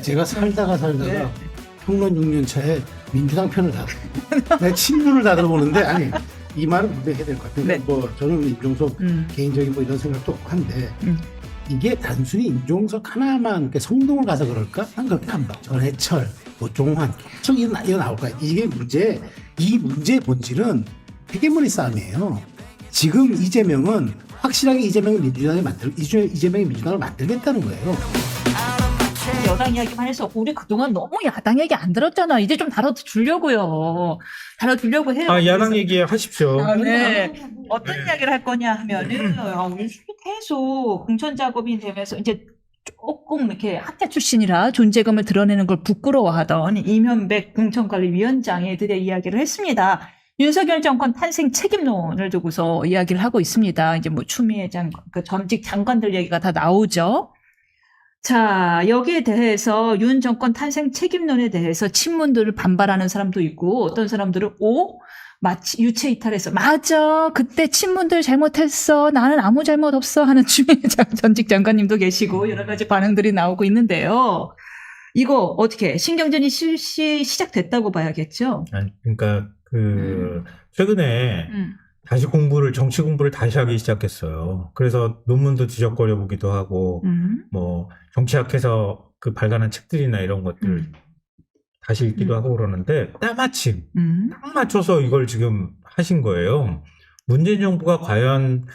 제가 살다가 네. 평론 6년 차에 민주당 편을 내 친문을 다 들어보는데 아니 이 말은 분명해야 될 것 같아요. 네. 뭐 저는 임종석 개인적인 뭐 이런 생각도 없고 한데 이게 단순히 임종석 하나만 이렇게 성동을 가서 그럴까? 난 그렇게 안 봐. 전해철, 조종환 계속 이거 나올 거야. 이게 이 문제의 본질은 hegemo니 싸움이에요. 지금 이재명은 확실하게 이재명이 민주당을 만들겠다는 거예요. 여당 이야기만 해서 우리 그동안 너무 야당 얘기 안 들었잖아. 이제 좀 다뤄주려고요. 다뤄주려고 해요. 야당 얘기 하십시오. 네. 어떤 이야기를 할 거냐 하면은 계속 공천 작업이 되면서 이제 조금 이렇게 학자 출신이라 존재감을 드러내는 걸 부끄러워하던 이면백 공천관리위원장에 대해 이야기를 했습니다. 윤석열 정권 탄생 책임론을 두고서 이야기를 하고 있습니다. 이제 뭐 추미애 그 전직 장관들 얘기가 다 나오죠. 자, 여기에 대해서 윤 정권 탄생 책임론에 대해서 친문들을 반발하는 사람도 있고 어떤 사람들은 마치 유체 이탈해서 맞아 그때 친문들 잘못했어 나는 아무 잘못 없어 하는 추미애 전직 장관님도 계시고 여러 가지 반응들이 나오고 있는데요. 이거 어떻게 신경전이 시작됐다고 봐야겠죠? 아니, 그러니까 최근에 다시 정치 공부를 다시 하기 시작했어요. 그래서 논문도 뒤적거려 보기도 하고 뭐 정치학에서 그 발간한 책들이나 이런 것들 다시 읽기도 하고 그러는데 때마침 딱 맞춰서 이걸 지금 하신 거예요. 문재인 정부가 과연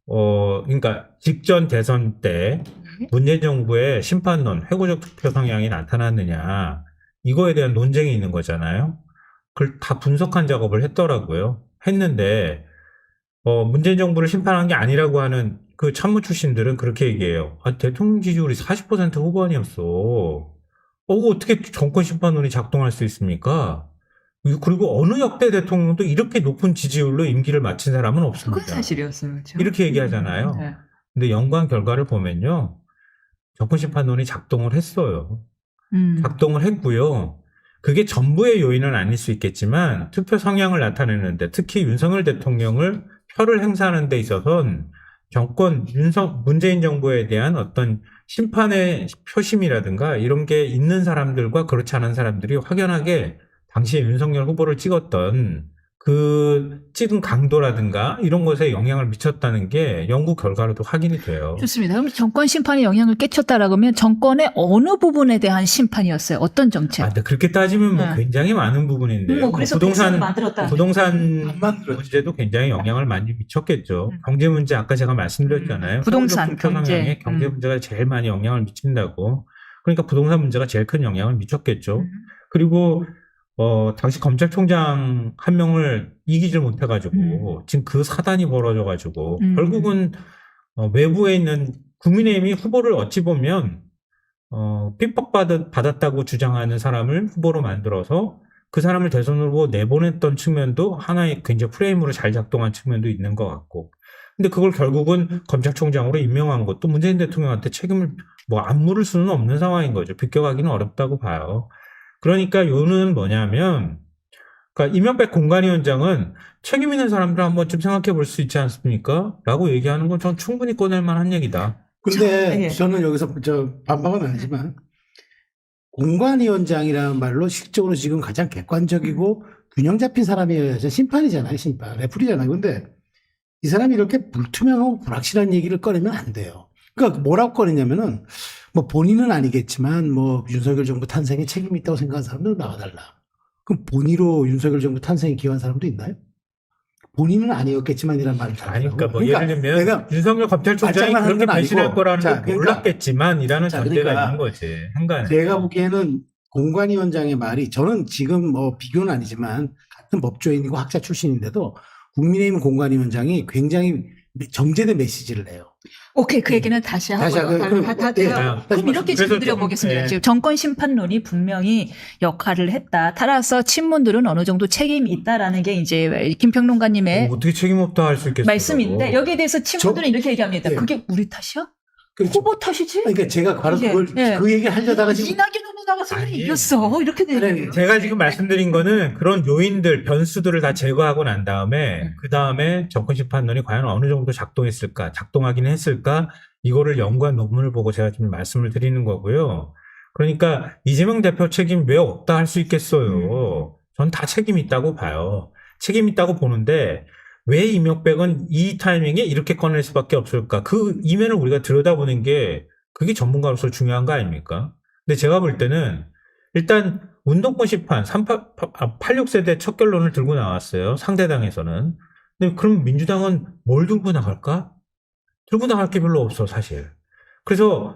그러니까 직전 대선 때 문재인 정부의 심판론, 회고적 투표 성향이 나타났느냐 이거에 대한 논쟁이 있는 거잖아요. 그걸 다 분석한 작업을 했는데 문재인 정부를 심판한 게 아니라고 하는 그 참모 출신들은 그렇게 얘기해요. 대통령 지지율이 40% 후반이었어. 어떻게 정권 심판론이 작동할 수 있습니까? 그리고 어느 역대 대통령도 이렇게 높은 지지율로 임기를 마친 사람은 없습니다. 그건 사실이었어요. 그렇죠? 이렇게 얘기하잖아요. 네. 근데 연구한 결과를 보면요. 정권 심판론이 작동을 했어요. 작동을 했고요. 그게 전부의 요인은 아닐 수 있겠지만 투표 성향을 나타내는데 특히 윤석열 대통령을 표를 행사하는 데 있어서는 문재인 정부에 대한 어떤 심판의 표심이라든가 이런 게 있는 사람들과 그렇지 않은 사람들이 확연하게 당시에 윤석열 후보를 찍었던 그 찍은 강도라든가 이런 것에 영향을 미쳤다는 게 연구 결과로도 확인이 돼요. 좋습니다. 그럼 정권 심판에 영향을 끼쳤다라고 하면 정권의 어느 부분에 대한 심판이었어요? 어떤 정책? 근데 그렇게 따지면 뭐 굉장히 많은 부분인데요. 그래서 부동산 문제도 굉장히 영향을 많이 미쳤겠죠. 경제 문제 아까 제가 말씀드렸잖아요. 부동산 경제 문제가 제일 많이 영향을 미친다고. 그러니까 부동산 문제가 제일 큰 영향을 미쳤겠죠. 그리고 당시 검찰총장 한 명을 이기질 못해가지고 지금 그 사단이 벌어져가지고 결국은 외부에 있는 국민의힘이 후보를 어찌 보면 핍박받았다고 주장하는 사람을 후보로 만들어서 그 사람을 대선 후보 내보냈던 측면도 하나의 굉장히 프레임으로 잘 작동한 측면도 있는 것 같고. 근데 그걸 결국은 검찰총장으로 임명한 것도 문재인 대통령한테 책임을 안 물을 수는 없는 상황인 거죠. 비껴가기는 어렵다고 봐요. 그러니까 요는 뭐냐면, 그러니까 이면백 공관위원장은 책임 있는 사람들 한 번쯤 생각해 볼 수 있지 않습니까? 라고 얘기하는 건 전 충분히 꺼낼 만한 얘기다. 근데 저는 여기서 반박은 아니지만 공관위원장이라는 말로 실적으로 지금 가장 객관적이고 균형 잡힌 사람이어야지 심판이잖아요. 심판. 레프리잖아요. 근데 이 사람이 이렇게 불투명하고 불확실한 얘기를 꺼내면 안 돼요. 그러니까 뭐라고 꺼내냐면은 뭐 본인은 아니겠지만 뭐 윤석열 정부 탄생에 책임이 있다고 생각하는 사람들은 나와달라. 그럼 본의로 윤석열 정부 탄생에 기여한 사람도 있나요? 본인은 아니었겠지만이란 말을 그러니까 뭐 예를 들면 윤석열 검찰총장이 그렇게 배신할 거라는 걸 몰랐겠지만이라는 전제가 있는 거지. 내가 보기에는 공관위원장의 말이 저는 지금 뭐 비교는 아니지만 같은 법조인이고 학자 출신인데도 국민의힘 공관위원장이 굉장히 정제된 메시지를 내요. 오케이, 그 얘기는 다시 하고요. 그럼 이렇게 질문드려보겠습니다. 지금 정권 심판론이 분명히 역할을 했다. 따라서 친문들은 어느 정도 책임이 있다라는 게 이제 김평론가님의 어떻게 책임 없다 할 수 있겠어요? 말씀인데 여기에 대해서 친문들은 이렇게 얘기합니다. 그게 우리 탓이야? 그렇죠. 후보 탓이지? 그러니까 제가 바로 그 얘기를 하려다가 지금 이낙연 후보가 소리 이겼어. 이렇게 되는 제가 지금 말씀드린 거는 그런 요인들, 변수들을 다 제거하고 난 다음에 그 다음에 정권 심판론이 과연 어느 정도 작동하긴 했을까 이거를 연구한 논문을 보고 제가 지금 말씀을 드리는 거고요. 그러니까 이재명 대표 책임 왜 없다 할 수 있겠어요. 전 다 책임 있다고 봐요. 책임 있다고 보는데 왜 이명박은 이 타이밍에 이렇게 꺼낼 수밖에 없을까? 그 이면을 우리가 들여다보는 게 그게 전문가로서 중요한 거 아닙니까? 근데 제가 볼 때는 일단 운동권 심판 86세대 첫 결론을 들고 나왔어요. 상대당에서는. 근데 그럼 민주당은 뭘 들고 나갈까? 들고 나갈 게 별로 없어, 사실. 그래서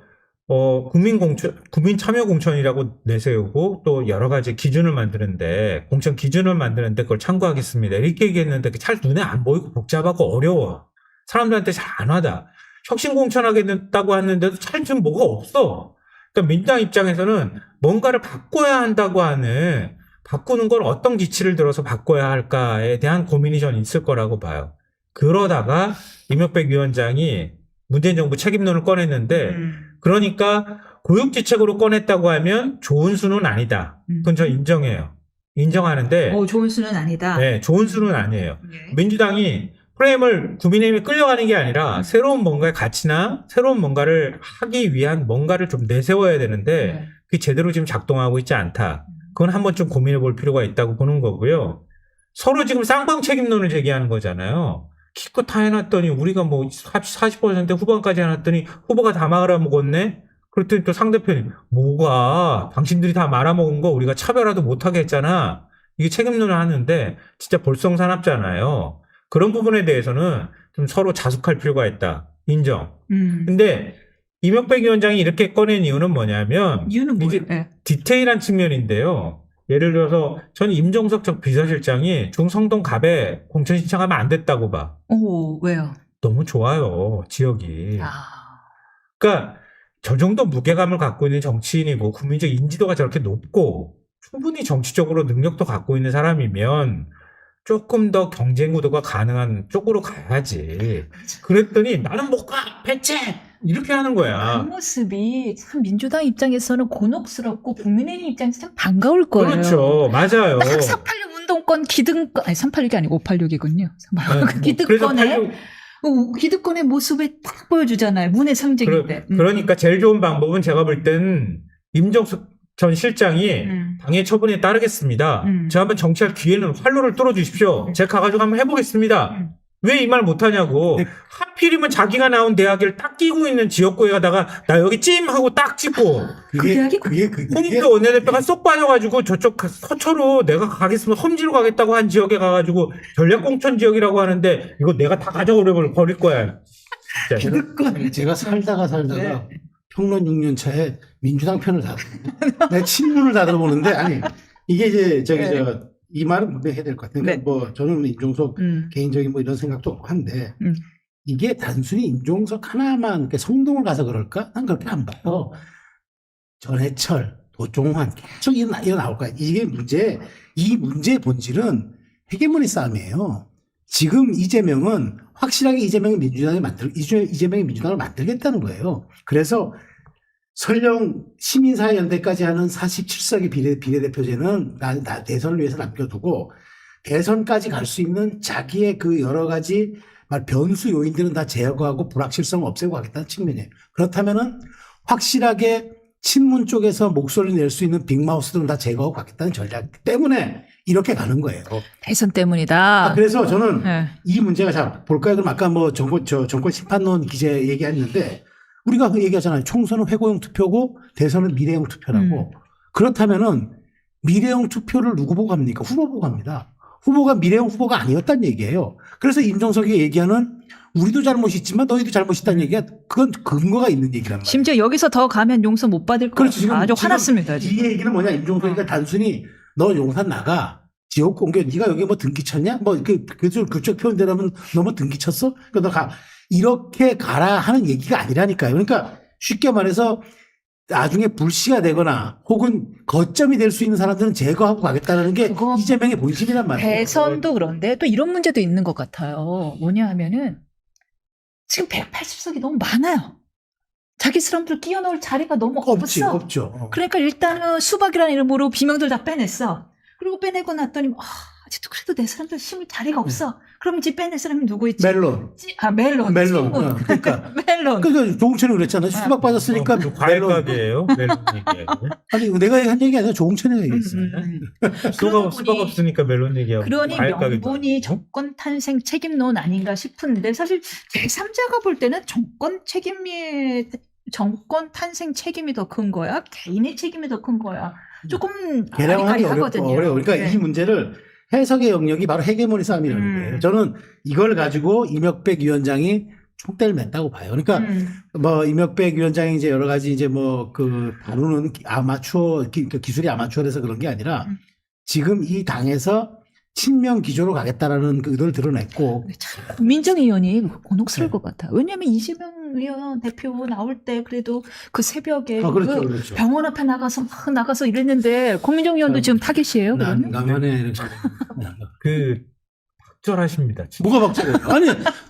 국민 참여 공천이라고 내세우고 또 여러 가지 기준을 만드는데 공천 기준을 만드는데 그걸 참고하겠습니다. 이렇게 얘기했는데 잘 눈에 안 보이고 복잡하고 어려워. 사람들한테 잘 안 와닿아. 혁신 공천하겠다고 하는데도 잘 좀 뭐가 없어. 그러니까 민주당 입장에서는 뭔가를 바꿔야 한다고 하는 바꾸는 걸 어떤 기치를 들어서 바꿔야 할까에 대한 고민이 전 있을 거라고 봐요. 그러다가 이명박 위원장이 문재인 정부 책임론을 꺼냈는데 그러니까 고육지책으로 꺼냈다고 하면 좋은 수는 아니다. 그건 저 인정해요. 인정하는데 좋은 수는 아니다. 네, 좋은 수는 아니에요. 네. 민주당이 프레임을 국민의힘에 끌려가는 게 아니라 새로운 뭔가의 가치나 새로운 뭔가를 하기 위한 뭔가를 좀 내세워야 되는데 그게 제대로 지금 작동하고 있지 않다. 그건 한번 좀 고민해 볼 필요가 있다고 보는 거고요. 서로 지금 쌍방 책임론을 제기하는 거잖아요. 기껏 다 해놨더니 우리가 뭐 40% 후반까지 해놨더니 후보가 다 말아먹었네? 그랬더니 또 상대편이 뭐가 당신들이 다 말아먹은 거 우리가 차별화도 못하게 했잖아. 이게 책임론을 하는데 진짜 볼썽사납잖아요. 그런 부분에 대해서는 좀 서로 자숙할 필요가 있다. 인정. 근데 이명박 위원장이 이렇게 꺼낸 이유는 뭐냐면 이유는 이게 뭐예요? 디테일한 측면인데요. 예를 들어서 저는 임종석 전 비서실장이 중성동 갑에 공천 신청하면 안 됐다고 봐. 왜요? 너무 좋아요, 지역이. 아. 그러니까 저 정도 무게감을 갖고 있는 정치인이고 국민적 인지도가 저렇게 높고 충분히 정치적으로 능력도 갖고 있는 사람이면 조금 더 경쟁 구도가 가능한 쪽으로 가야지. 그랬더니 나는 못 가! 배째! 이렇게 하는 그 거야. 모습이 참 민주당 입장에서는 곤혹스럽고 국민의힘 입장에서 참 반가울 거예요. 그렇죠. 맞아요. 딱 486 운동권 기득권, 아니 386이 아니고 586이군요. 그래서 기득권의 기득권의 모습을 딱 보여주잖아요. 문의 상징인데. 그러니까 제일 좋은 방법은 제가 볼 땐 임종석 전 실장이 당의 처분에 따르겠습니다. 제가 한번 정치할 기회는 활로를 뚫어주십시오. 제가 가가지고 한번 해보겠습니다. 왜 이 말 못하냐고. 하필이면 자기가 나온 대학을 딱 끼고 있는 지역구에 가다가 나 여기 찜 하고 딱 찍고 홍익도 원내대표가 쏙 빠져가지고 저쪽 서초로 내가 가겠으면 험지로 가겠다고 한 지역에 가가지고 전략공천 지역이라고 하는데 이거 내가 다 가져오려 버릴 거야. 기득권. 제가 살다가 네. 평론 6년 차에 민주당 편을 다 내 친문을 다 들어보는데 아니 이게 이제 이 말은 분명히 해야 될 것 같아요. 그러니까 뭐 저는 임종석 개인적인 뭐 이런 생각도 없고 한데 이게 단순히 임종석 하나만 이렇게 성동을 가서 그럴까? 난 그렇게 안 봐요. 전해철, 도종환 계속 이거 나올 거야. 이게 이 문제의 본질은 헤게모니 싸움이에요. 지금 이재명은 확실하게 이재명이 민주당을 만들겠다는 거예요. 그래서 설령 시민사회연대까지 하는 47석의 비례대표제는 대선을 위해서 남겨두고 대선까지 갈 수 있는 자기의 그 여러 가지 변수 요인들은 다 제거하고 불확실성을 없애고 가겠다는 측면이에요. 그렇다면은 확실하게 친문 쪽에서 목소리를 낼 수 있는 빅마우스들은 다 제거하고 가겠다는 전략 때문에 이렇게 가는 거예요. 대선 때문이다. 그래서 저는 이 문제가 자 볼까요? 그럼 아까 뭐 정권 심판론 기재 얘기했는데 우리가 그 얘기하잖아요. 총선은 회고형 투표고 대선은 미래형 투표라고. 그렇다면은 미래형 투표를 누구 보고 합니까? 후보 보고 합니다. 후보가 미래형 후보가 아니었다는 얘기예요. 그래서 임종석이 얘기하는 우리도 잘못이 있지만 너희도 잘못이 있다는 얘기가 그건 근거가 있는 얘기란 말이에요. 심지어 여기서 더 가면 용서 못 받을 거예요. 그렇죠. 아주 화났습니다. 이 얘기는 뭐냐? 임종석이가 단순히 너 용산 나가. 지역 공개 네가 여기 뭐 등기 쳤냐? 뭐 그쪽 표현대로면 너 뭐 등기 쳤어? 그러니까 너 가. 이렇게 가라 하는 얘기가 아니라니까요. 그러니까 쉽게 말해서 나중에 불씨가 되거나 혹은 거점이 될 수 있는 사람들은 제거하고 가겠다는 게 이재명의 본심이란 말이에요. 대선도 그런데 또 이런 문제도 있는 것 같아요. 뭐냐 하면은 지금 180석이 너무 많아요. 자기 사람들 끼워 넣을 자리가 너무 없어. 없죠. 그러니까 일단은 수박이라는 이름으로 비명들 다 빼냈어. 그리고 빼내고 났더니 아직도 그래도 내 사람들 심을 자리가 없어. 그럼 이제 빼낼 사람이 누구 있지? 멜론. 멜론. 멜론. 친구. 그러니까. 멜론. 그러니까 조홍천이 그랬잖아. 수박 빠졌으니까 멜론. 과일값이에요. 멜론 얘기예요. 아니, 내가 한 얘기 아니라 조홍천이 얘기했어. 수박 없으니까 멜론 얘기하고. 그러니 과일 가격이 명분이 많고. 정권 탄생 책임론 아닌가 싶은데 사실 제3자가 볼 때는 정권 탄생 책임이 더 큰 거야? 개인의 책임이 더 큰 거야? 조금 계량하기 어려워. 그러니까 네. 이 문제를 해석의 영역이 바로 헤게모니 싸움이라는 거예요. 저는 이걸 가지고 이명백 위원장이 촉대를 맸다고 봐요. 그러니까 뭐 이명백 위원장이 이제 여러 가지 이제 뭐 그 다루는 기술이 아마추어라서 그런 게 아니라 지금 이 당에서 친명 기조로 가겠다라는 그 의도를 드러냈고. 참 민정위원이 곤혹스러울 네. 것 같아. 왜냐하면 이재명 의원 대표 나올 때 그래도 그 새벽에 그렇죠, 그 그렇죠. 병원 앞에 나가서 이랬는데 권민정 의원도 지금 타겟이에요. 그러면? 남한에 그 적절하십니다. 진짜. 뭐가 박자예요? 아니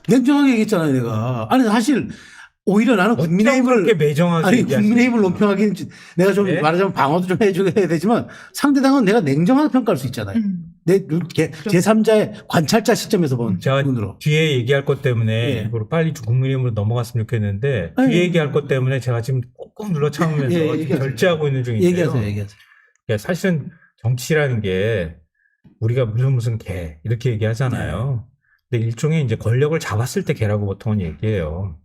냉정하게 얘기했잖아요, 내가. 아니 사실 오히려 나는 어쩜 국민의힘을 그렇게 매정하게 아니 얘기하시는 국민의힘을 논평하기는 내가 좀 네? 말하자면 방어도 좀 해줘야 되지만 상대당은 내가 냉정하게 평가할 수 있잖아요. 내 제3자의 관찰자 시점에서 본 제가 눈으로. 뒤에 얘기할 것 때문에 예. 이걸 빨리 국민의힘으로 넘어갔으면 좋겠는데 아니, 뒤에 얘기할 것 때문에 제가 지금 꾹꾹 눌러 참으면서 예, 지금 얘기하세요. 결제하고 있는 중인데요. 얘기하세요. 예, 사실은 정치라는 게 우리가 무슨 개 이렇게 얘기하잖아요. 근데 일종의 이제 권력을 잡았을 때 개라고 보통은 얘기해요.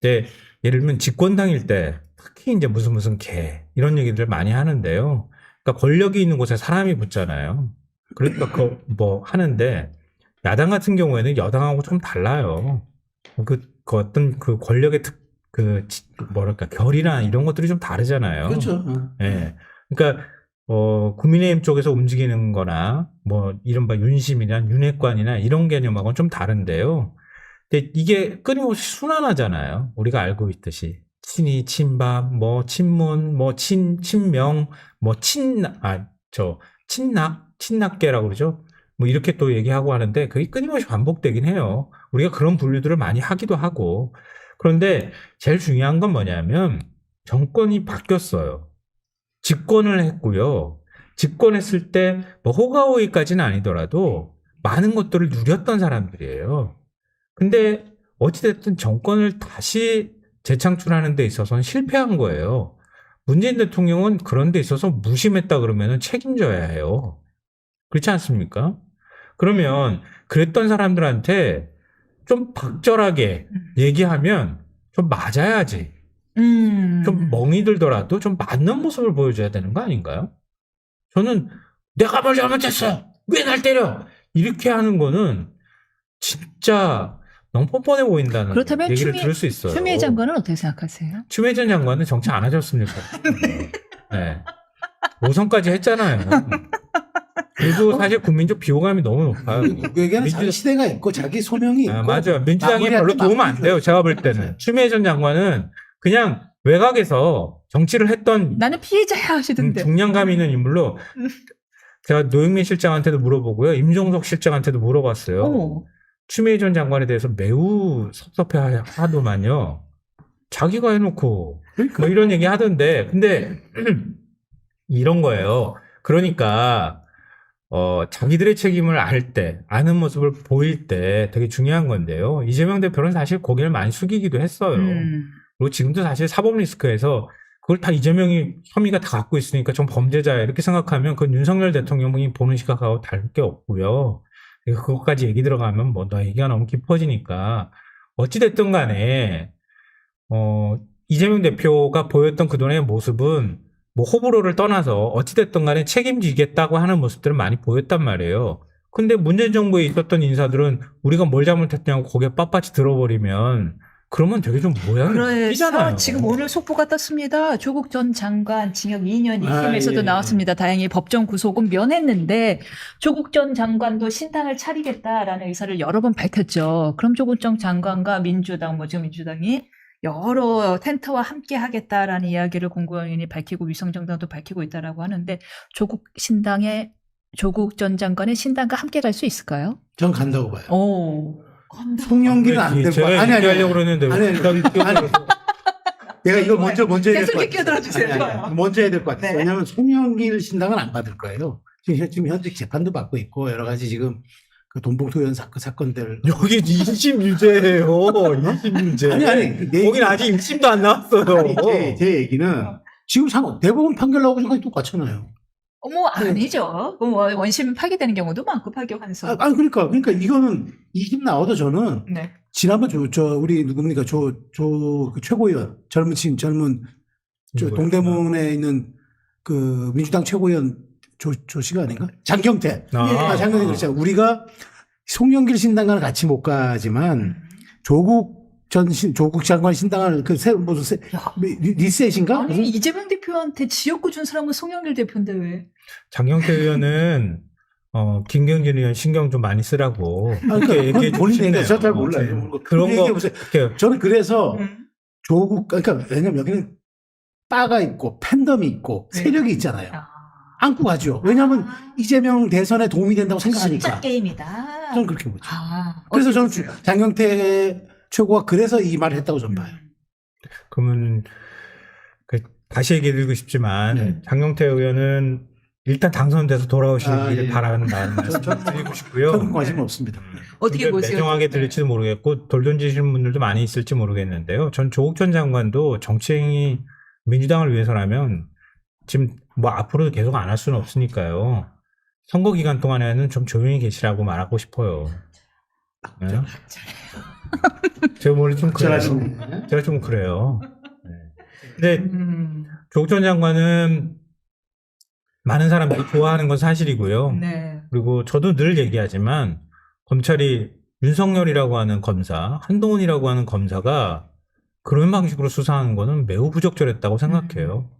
근데 예를 들면 집권당일 때 특히 이제 무슨 개 이런 얘기들 많이 하는데요. 그러니까 권력이 있는 곳에 사람이 붙잖아요. 그러니까 그 뭐 하는데 야당 같은 경우에는 여당하고 좀 달라요. 그 어떤 그 권력의 뭐랄까 결이나 이런 것들이 좀 다르잖아요. 그렇죠. 예. 그러니까 국민의힘 쪽에서 움직이는 거나 뭐 이른바 윤심이나 윤핵관이나 이런 개념하고는 좀 다른데요. 근데 이게 끊임없이 순환하잖아요. 우리가 알고 있듯이 친이, 친박, 뭐 친문, 뭐 친명, 뭐 친낙계라고 그러죠. 뭐 이렇게 또 얘기하고 하는데 그게 끊임없이 반복되긴 해요. 우리가 그런 분류들을 많이 하기도 하고. 그런데 제일 중요한 건 뭐냐면 정권이 바뀌었어요. 집권을 했고요. 집권했을 때 뭐 호가호위까지는 아니더라도 많은 것들을 누렸던 사람들이에요. 근데 어찌됐든 정권을 다시 재창출하는 데 있어서는 실패한 거예요. 문재인 대통령은 그런 데 있어서 무심했다 그러면 책임져야 해요. 그렇지 않습니까? 그러면 그랬던 사람들한테 좀 박절하게 얘기하면 좀 맞아야지. 좀 멍이 들더라도 좀 맞는 모습을 보여줘야 되는 거 아닌가요? 저는 내가 뭘 잘못했어! 왜 날 때려! 이렇게 하는 거는 진짜 너무 뻔뻔해 보인다는 그렇다면 얘기를 들을 수 있어요. 추미애 장관은 어떻게 생각하세요? 추미애 전 장관은 정치 안 하셨습니까? 네. 5선까지 했잖아요. 그리고 사실 국민적 비호감이 너무 높아요. 그 얘기는 자기 시대가 있고 자기 소명이 있고. 맞아요. 민주당이 마무리할 별로 때 도움 안 돼요. 제가 볼 때는. 추미애 전 장관은 그냥 외곽에서 정치를 했던 나는 피해자야 하시던데. 중량감 있는 인물로 제가 노영민 실장한테도 물어보고요. 임종석 실장한테도 물어봤어요. 어머. 추미애 전 장관에 대해서 매우 섭섭해 하더만요. 자기가 해놓고 뭐 이런 얘기 하던데 근데 이런 거예요. 그러니까 자기들의 책임을 알 때, 아는 모습을 보일 때 되게 중요한 건데요. 이재명 대표는 사실 고개를 많이 숙이기도 했어요. 그리고 지금도 사실 사법 리스크에서 그걸 다 이재명이 혐의가 다 갖고 있으니까 좀 범죄자야 이렇게 생각하면 그건 윤석열 대통령이 보는 시각하고 다를 게 없고요. 그것까지 얘기 들어가면 뭐 너 얘기가 너무 깊어지니까 어찌됐든 간에 이재명 대표가 보였던 그동안의 모습은 뭐 호불호를 떠나서 어찌됐든 간에 책임지겠다고 하는 모습들은 많이 보였단 말이에요. 근데 문재인 정부에 있었던 인사들은 우리가 뭘 잘못했냐고 고개 빳빳이 들어버리면 그러면 되게 좀 모양이 삐잖아요. 그래서 지금 오늘 속보가 떴습니다. 조국 전 장관 징역 2년 2심에서도 예. 나왔습니다. 다행히 법정 구속은 면했는데 조국 전 장관도 신당을 차리겠다라는 의사를 여러 번 밝혔죠. 그럼 조국 전 장관과 민주당, 지금 민주당이 여러 텐트와 함께 하겠다라는 이야기를 공공연히 밝히고 위성정당도 밝히고 있다라고 하는데 조국 전 장관의 신당과 함께 갈 수 있을까요? 전 간다고 봐요. 오. 송영기는 안 될 제가 거야. 아니. 얘기하려고 그러는데 아니. 내가 이거 먼저 해야 될 계속 것 끼어들어 주세요. 같아요. 먼저 해야 될 것 같아요. 네. 왜냐하면 송영길 신당은 안 받을 거예요. 지금 현재 재판도 받고 있고 여러 가지 지금 그 돈봉투연 사건들. 여기 2심 유죄예요. 2심 유죄. 아니, 거긴 아직 1심도 안 나왔어요. 아니, 제 얘기는 지금 대법원 판결 나오고 생각이 똑같잖아요. 어머, 아니죠. 원심 파기되는 경우도 많고, 파기 환송. 그러니까 이거는 2심 나와도 저는 네. 지난번 우리 누굽니까 그 최고위원 젊은 동대문에 있는 그 민주당 최고위원 조 씨가 아닌가? 장경태. 장경태 그렇잖아요. 우리가 송영길 신당과는 같이 못 가지만 조국 장관 신당을 리셋인가? 아니, 이재명 대표한테 지역구 준 사람은 송영길 대표인데 왜? 장경태 의원은 김경진 의원 신경 좀 많이 쓰라고. 그러니까 본인 얘기가 잘 몰라요. 그런 거. 저는 그래서 그러니까 왜냐면 여기는 바가 있고 팬덤이 있고 세력이 있잖아요. 안고 가죠. 왜냐하면 이재명 대선에 도움이 된다고 생각하니까. 숫자 게임이다. 저는 그렇게 보죠. 그래서 저는 장경태 최고가 그래서 이 말을 했다고 저는 봐요. 그러면 다시 얘기 드리고 싶지만 장경태 의원은 일단 당선돼서 돌아오시길 바라는 말씀 드리고 싶고요. 저는 관심 없습니다. 어떻게 보세요? 매정하게 들릴지도 모르겠고 돌 던지시는 분들도 많이 있을지 모르겠는데요. 전 조국 전 장관도 정치행위 민주당을 위해서라면 지금 뭐 앞으로도 계속 안 할 수는 없으니까요. 선거 기간 동안에는 좀 조용히 계시라고 말하고 싶어요. 네? 제가 원래 좀 그래요. 제가 좀 그래요. 네. 근데 조국 전 장관은 많은 사람들이 좋아하는 건 사실이고요. 네. 그리고 저도 늘 얘기하지만 검찰이 윤석열이라고 하는 검사, 한동훈이라고 하는 검사가 그런 방식으로 수사하는 거는 매우 부적절했다고 생각해요.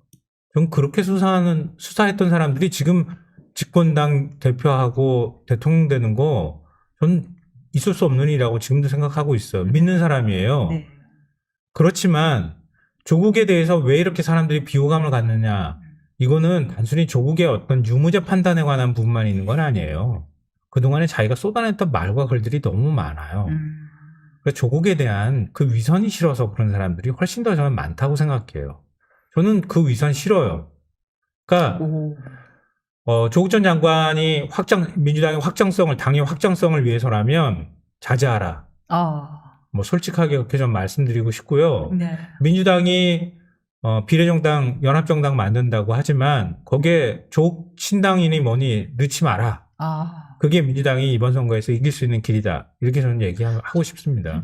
전 그렇게 수사했던 사람들이 지금 집권당 대표하고 대통령 되는 거 전 있을 수 없는 일이라고 지금도 생각하고 있어요. 믿는 사람이에요. 네. 그렇지만 조국에 대해서 왜 이렇게 사람들이 비호감을 갖느냐. 이거는 단순히 조국의 어떤 유무죄 판단에 관한 부분만 있는 건 아니에요. 그동안에 자기가 쏟아냈던 말과 글들이 너무 많아요. 그러니까 조국에 대한 그 위선이 싫어서 그런 사람들이 훨씬 더 저는 많다고 생각해요. 저는 그 위선 싫어요. 그러니까 조국 전 장관이 민주당의 당의 확장성을 위해서라면 자제하라. 뭐 솔직하게 그렇게 좀 말씀드리고 싶고요. 네. 민주당이 비례정당, 연합정당 만든다고 하지만 거기에 조국 신당이니 뭐니 넣지 마라. 그게 민주당이 이번 선거에서 이길 수 있는 길이다. 이렇게 저는 얘기하고 싶습니다.